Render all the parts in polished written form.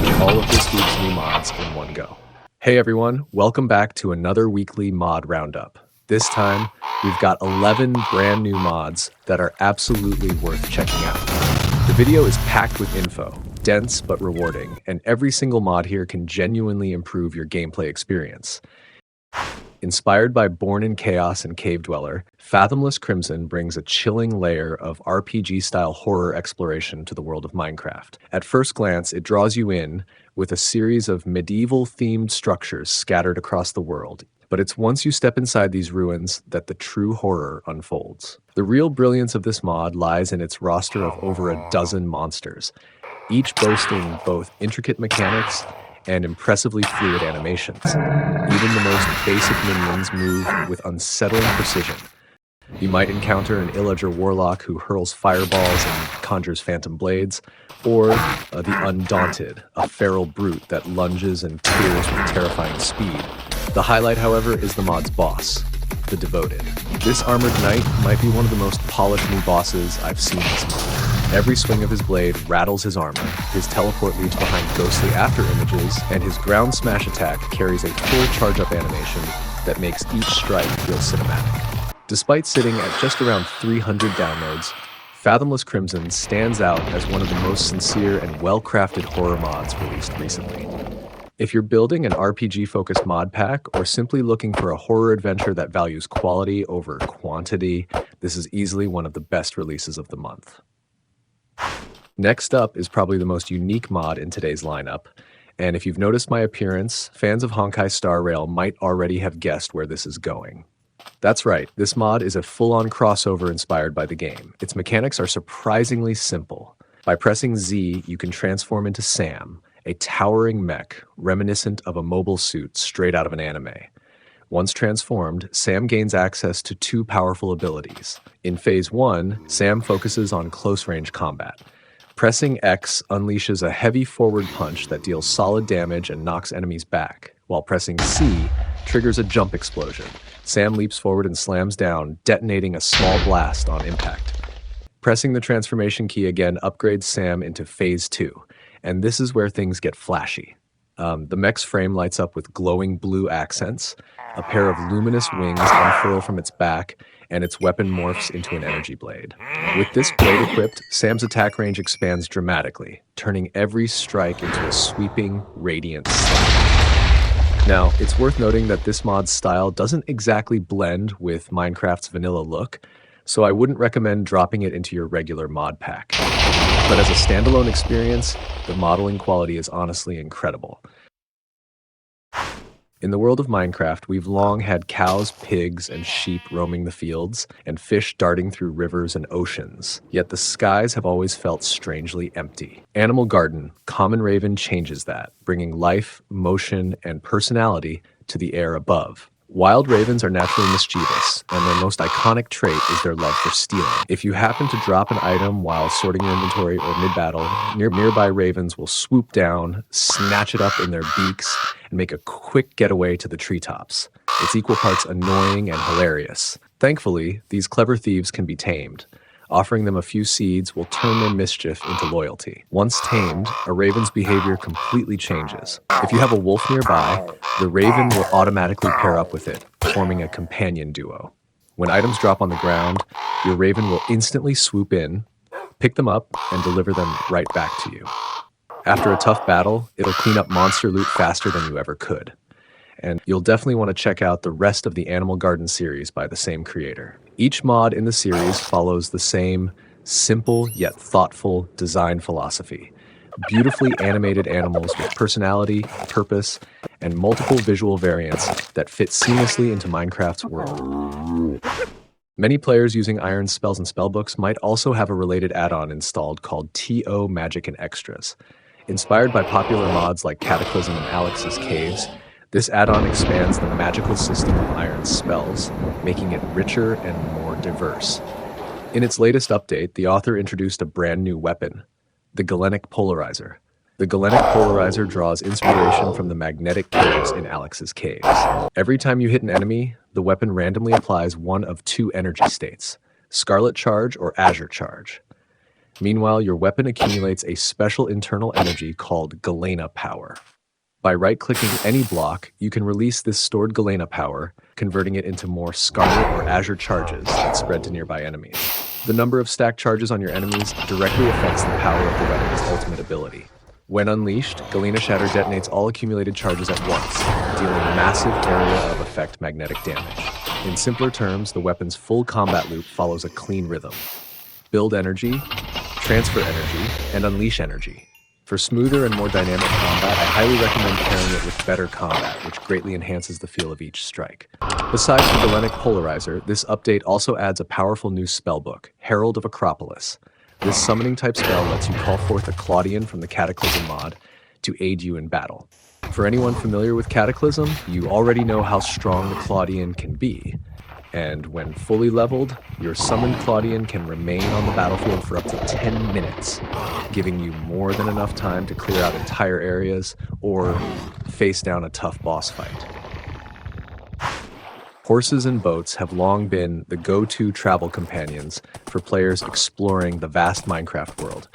watch all of this week's new mods in one go. Hey everyone, welcome back to another weekly mod roundup. This time, we've got 11 brand new mods that are absolutely worth checking out. The video is packed with info, dense but rewarding, and every single mod here can genuinely improve your gameplay experience. Inspired by Born in Chaos and Cave Dweller, Fathomless Crimson brings a chilling layer of RPG-style horror exploration to the world of Minecraft. At first glance, it draws you in with a series of medieval-themed structures scattered across the world, but it's once you step inside these ruins that the true horror unfolds. The real brilliance of this mod lies in its roster of over a dozen monsters, each boasting both intricate mechanics and impressively fluid animations. Even the most basic minions move with unsettling precision. You might encounter an Illager warlock who hurls fireballs and conjures phantom blades, or the Undaunted, a feral brute that lunges and tears with terrifying speed. The highlight, however, is the mod's boss, the Devoted. This armored knight might be one of the most polished new bosses I've seen this mod. Every swing of his blade rattles his armor, his teleport leaves behind ghostly after images, and his ground smash attack carries a full charge-up animation that makes each strike feel cinematic. Despite sitting at just around 300 downloads, Fathomless Crimson stands out as one of the most sincere and well-crafted horror mods released recently. If you're building an RPG-focused mod pack or simply looking for a horror adventure that values quality over quantity, this is easily one of the best releases of the month. Next up is probably the most unique mod in today's lineup, and if you've noticed my appearance, fans of Honkai Star Rail might already have guessed where this is going. That's right, this mod is a full-on crossover inspired by the game. Its mechanics are surprisingly simple. By pressing Z, you can transform into Sam, a towering mech reminiscent of a mobile suit straight out of an anime. Once transformed, Sam gains access to two powerful abilities. In Phase 1, Sam focuses on close-range combat. Pressing X unleashes a heavy forward punch that deals solid damage and knocks enemies back, while pressing C triggers a jump explosion. Sam leaps forward and slams down, detonating a small blast on impact. Pressing the transformation key again upgrades Sam into Phase 2, and this is where things get flashy. The mech's frame lights up with glowing blue accents, a pair of luminous wings unfurl from its back, and its weapon morphs into an energy blade. With this blade equipped, Sam's attack range expands dramatically, turning every strike into a sweeping, radiant slap. Now, it's worth noting that this mod's style doesn't exactly blend with Minecraft's vanilla look, so I wouldn't recommend dropping it into your regular mod pack. But as a standalone experience, the modeling quality is honestly incredible. In the world of Minecraft, we've long had cows, pigs, and sheep roaming the fields, and fish darting through rivers and oceans. Yet the skies have always felt strangely empty. Animal Garden, Common Raven changes that, bringing life, motion, and personality to the air above. Wild ravens are naturally mischievous, and their most iconic trait is their love for stealing. If you happen to drop an item while sorting your inventory or mid-battle, nearby ravens will swoop down, snatch it up in their beaks, and make a quick getaway to the treetops. It's equal parts annoying and hilarious. Thankfully, these clever thieves can be tamed. Offering them a few seeds will turn their mischief into loyalty. Once tamed, a raven's behavior completely changes. If you have a wolf nearby, the raven will automatically pair up with it, forming a companion duo. When items drop on the ground, your raven will instantly swoop in, pick them up, and deliver them right back to you. After a tough battle, it'll clean up monster loot faster than you ever could. And you'll definitely want to check out the rest of the Animal Garden series by the same creator. Each mod in the series follows the same simple yet thoughtful design philosophy. Beautifully animated animals with personality, purpose, and multiple visual variants that fit seamlessly into Minecraft's world. Many players using Iron's spells and spellbooks might also have a related add-on installed called TO Magic and Extras. Inspired by popular mods like Cataclysm and Alex's Caves, this add-on expands the magical system of Iron's spells, making it richer and more diverse. In its latest update, the author introduced a brand new weapon, the Galenic Polarizer. The Galenic Polarizer draws inspiration from the magnetic caves in Alex's Caves. Every time you hit an enemy, the weapon randomly applies one of two energy states, Scarlet Charge or Azure Charge. Meanwhile, your weapon accumulates a special internal energy called Galena power. By right-clicking any block, you can release this stored Galena power, converting it into more Scarlet or Azure charges that spread to nearby enemies. The number of stacked charges on your enemies directly affects the power of the weapon's ultimate ability. When unleashed, Galena Shatter detonates all accumulated charges at once, dealing massive area of effect magnetic damage. In simpler terms, the weapon's full combat loop follows a clean rhythm. Build energy, transfer energy, and unleash energy. For smoother and more dynamic combat, I highly recommend pairing it with better combat, which greatly enhances the feel of each strike. Besides the Galenic Polarizer, this update also adds a powerful new spellbook, Herald of Acropolis. This summoning type spell lets you call forth a Claudian from the Cataclysm mod to aid you in battle. For anyone familiar with Cataclysm, you already know how strong the Claudian can be. And when fully leveled, your summoned Claudian can remain on the battlefield for up to 10 minutes, giving you more than enough time to clear out entire areas or face down a tough boss fight. Horses and boats have long been the go-to travel companions for players exploring the vast Minecraft world,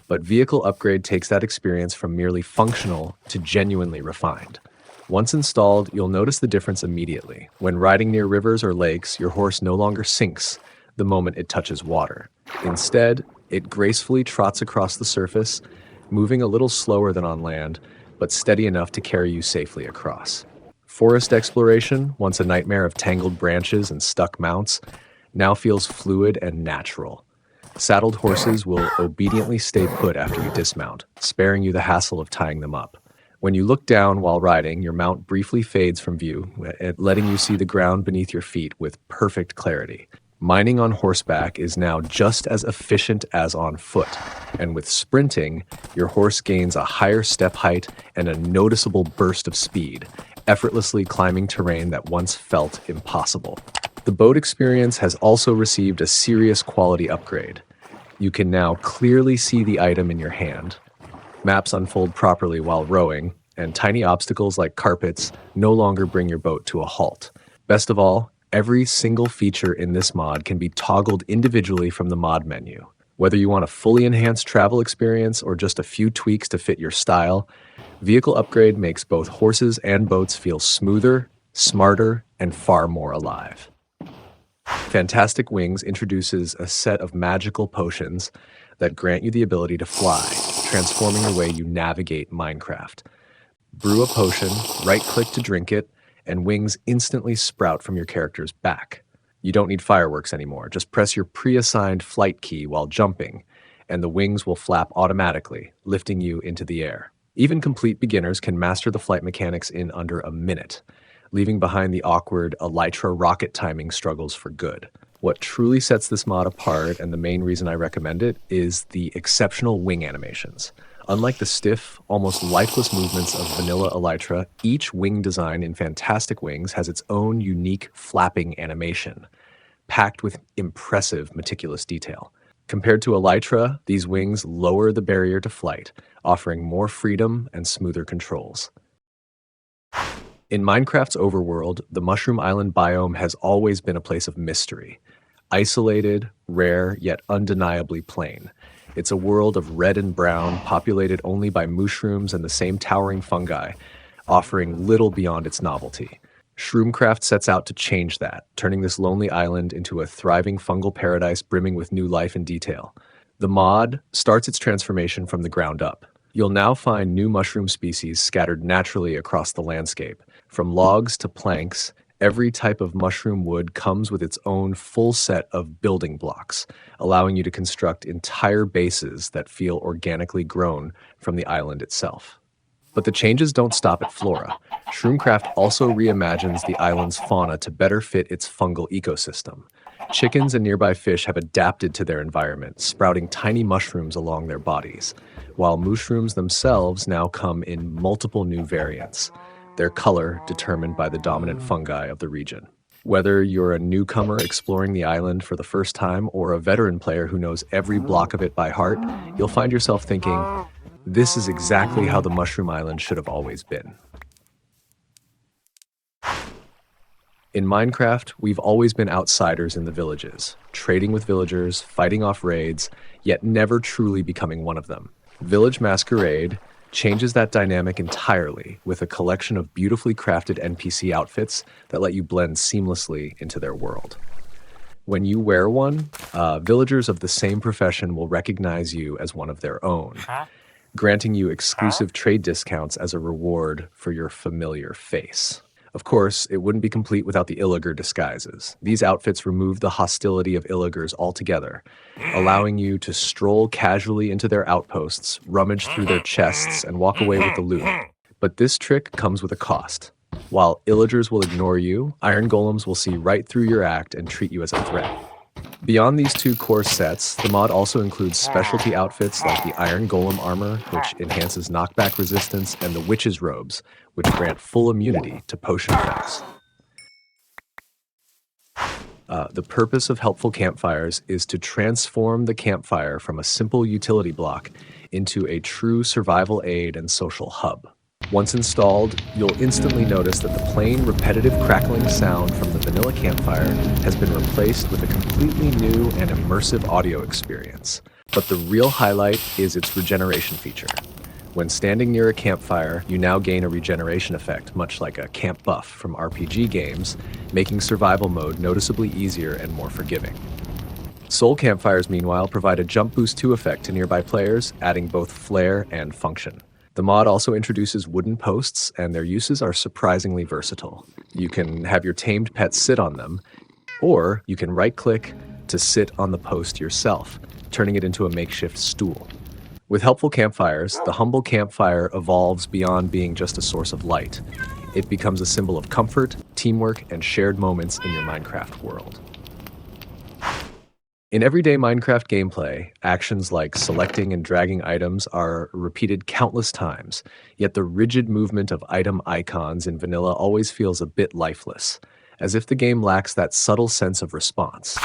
but Vehicle Upgrade takes that experience from merely functional to genuinely refined. Once installed, you'll notice the difference immediately. When riding near rivers or lakes, your horse no longer sinks the moment it touches water. Instead, it gracefully trots across the surface, moving a little slower than on land, but steady enough to carry you safely across. Forest exploration, once a nightmare of tangled branches and stuck mounts, now feels fluid and natural. Saddled horses will obediently stay put after you dismount, sparing you the hassle of tying them up. When you look down while riding, your mount briefly fades from view, letting you see the ground beneath your feet with perfect clarity. Mining on horseback is now just as efficient as on foot, and with sprinting, your horse gains a higher step height and a noticeable burst of speed, effortlessly climbing terrain that once felt impossible. The boat experience has also received a serious quality upgrade. You can now clearly see the item in your hand. Maps unfold properly while rowing, and tiny obstacles like carpets no longer bring your boat to a halt. Best of all, every single feature in this mod can be toggled individually from the mod menu. Whether you want a fully enhanced travel experience or just a few tweaks to fit your style, Vehicle Upgrade makes both horses and boats feel smoother, smarter, and far more alive. Fantastic Wings introduces a set of magical potions that grant you the ability to fly, transforming the way you navigate Minecraft. Brew a potion, right-click to drink it, and wings instantly sprout from your character's back. You don't need fireworks anymore. Just press your pre-assigned flight key while jumping, and the wings will flap automatically, lifting you into the air. Even complete beginners can master the flight mechanics in under a minute, leaving behind the awkward elytra rocket timing struggles for good. What truly sets this mod apart, and the main reason I recommend it, is the exceptional wing animations. Unlike the stiff, almost lifeless movements of vanilla elytra, each wing design in Fantastic Wings has its own unique flapping animation, packed with impressive meticulous detail. Compared to elytra, these wings lower the barrier to flight, offering more freedom and smoother controls. In Minecraft's overworld, the Mushroom Island biome has always been a place of mystery. Isolated, rare, yet undeniably plain. It's a world of red and brown, populated only by mushrooms and the same towering fungi, offering little beyond its novelty. Shroomcraft sets out to change that, turning this lonely island into a thriving fungal paradise brimming with new life and detail. The mod starts its transformation from the ground up. You'll now find new mushroom species scattered naturally across the landscape. From logs to planks, every type of mushroom wood comes with its own full set of building blocks, allowing you to construct entire bases that feel organically grown from the island itself. But the changes don't stop at flora. Shroomcraft also reimagines the island's fauna to better fit its fungal ecosystem. Chickens and nearby fish have adapted to their environment, sprouting tiny mushrooms along their bodies, while mushrooms themselves now come in multiple new variants, their color determined by the dominant fungi of the region. Whether you're a newcomer exploring the island for the first time or a veteran player who knows every block of it by heart, you'll find yourself thinking, this is exactly how the Mushroom Island should have always been. In Minecraft, we've always been outsiders in the villages, trading with villagers, fighting off raids, yet never truly becoming one of them. Village Masquerade changes that dynamic entirely with a collection of beautifully crafted NPC outfits that let you blend seamlessly into their world. When you wear one, villagers of the same profession will recognize you as one of their own, granting you exclusive trade discounts as a reward for your familiar face. Of course, it wouldn't be complete without the Illager disguises. These outfits remove the hostility of Illagers altogether, allowing you to stroll casually into their outposts, rummage through their chests, and walk away with the loot. But this trick comes with a cost. While Illagers will ignore you, Iron Golems will see right through your act and treat you as a threat. Beyond these two core sets, the mod also includes specialty outfits like the Iron Golem armor, which enhances knockback resistance, and the Witch's robes, which grant full immunity to potion effects. The purpose of Helpful Campfires is to transform the campfire from a simple utility block into a true survival aid and social hub. Once installed, you'll instantly notice that the plain, repetitive crackling sound from the vanilla campfire has been replaced with a completely new and immersive audio experience. But the real highlight is its regeneration feature. When standing near a campfire, you now gain a regeneration effect, much like a camp buff from RPG games, making survival mode noticeably easier and more forgiving. Soul campfires, meanwhile, provide a jump boost 2 effect to nearby players, adding both flair and function. The mod also introduces wooden posts, and their uses are surprisingly versatile. You can have your tamed pet sit on them, or you can right-click to sit on the post yourself, turning it into a makeshift stool. With Helpful Campfires, the humble campfire evolves beyond being just a source of light. It becomes a symbol of comfort, teamwork, and shared moments in your Minecraft world. In everyday Minecraft gameplay, actions like selecting and dragging items are repeated countless times, yet the rigid movement of item icons in vanilla always feels a bit lifeless, as if the game lacks that subtle sense of response.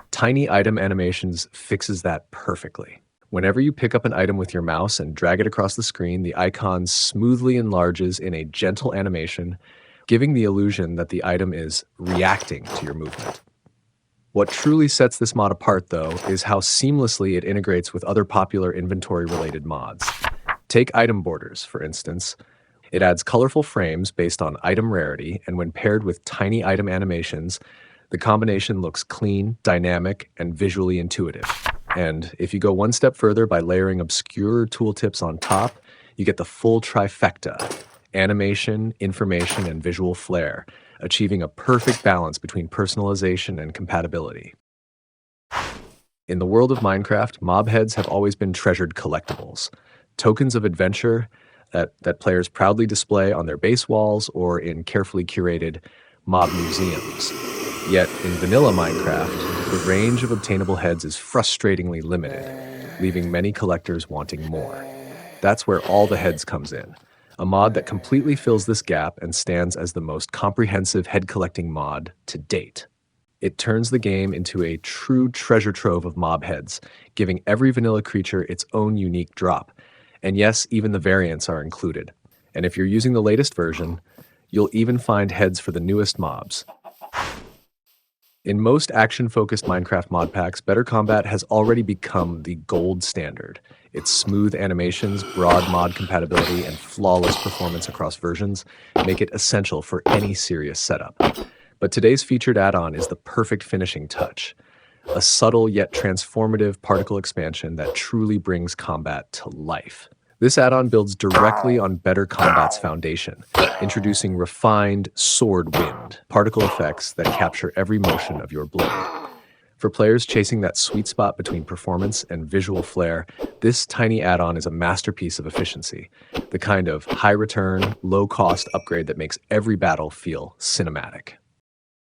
Tiny item animations fixes that perfectly. Whenever you pick up an item with your mouse and drag it across the screen, the icon smoothly enlarges in a gentle animation, giving the illusion that the item is reacting to your movement. What truly sets this mod apart, though, is how seamlessly it integrates with other popular inventory-related mods. Take item borders, for instance. It adds colorful frames based on item rarity, and when paired with tiny item animations, the combination looks clean, dynamic, and visually intuitive. And if you go one step further by layering obscure tooltips on top, you get the full trifecta: animation, information, and visual flair, achieving a perfect balance between personalization and compatibility. In the world of Minecraft, mob heads have always been treasured collectibles, tokens of adventure that players proudly display on their base walls or in carefully curated mob museums. Yet in vanilla Minecraft, the range of obtainable heads is frustratingly limited, leaving many collectors wanting more. That's where All the Heads comes in, a mod that completely fills this gap and stands as the most comprehensive head-collecting mod to date. It turns the game into a true treasure trove of mob heads, giving every vanilla creature its own unique drop. And yes, even the variants are included. And if you're using the latest version, you'll even find heads for the newest mobs. In most action-focused Minecraft mod packs, Better Combat has already become the gold standard. Its smooth animations, broad mod compatibility, and flawless performance across versions make it essential for any serious setup. But today's featured add-on is the perfect finishing touch, a subtle yet transformative particle expansion that truly brings combat to life. This add-on builds directly on Better Combat's foundation, introducing refined sword wind, particle effects that capture every motion of your blade. For players chasing that sweet spot between performance and visual flair, this tiny add-on is a masterpiece of efficiency, the kind of high-return, low-cost upgrade that makes every battle feel cinematic.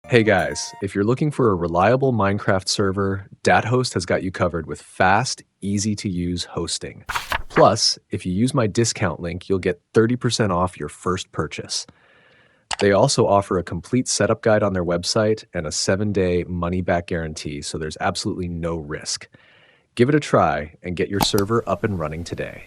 Hey guys, if you're looking for a reliable Minecraft server, DatHost has got you covered with fast, easy-to-use hosting. Plus, if you use my discount link, you'll get 30% off your first purchase. They also offer a complete setup guide on their website and a 7-day money-back guarantee, so there's absolutely no risk. Give it a try and get your server up and running today.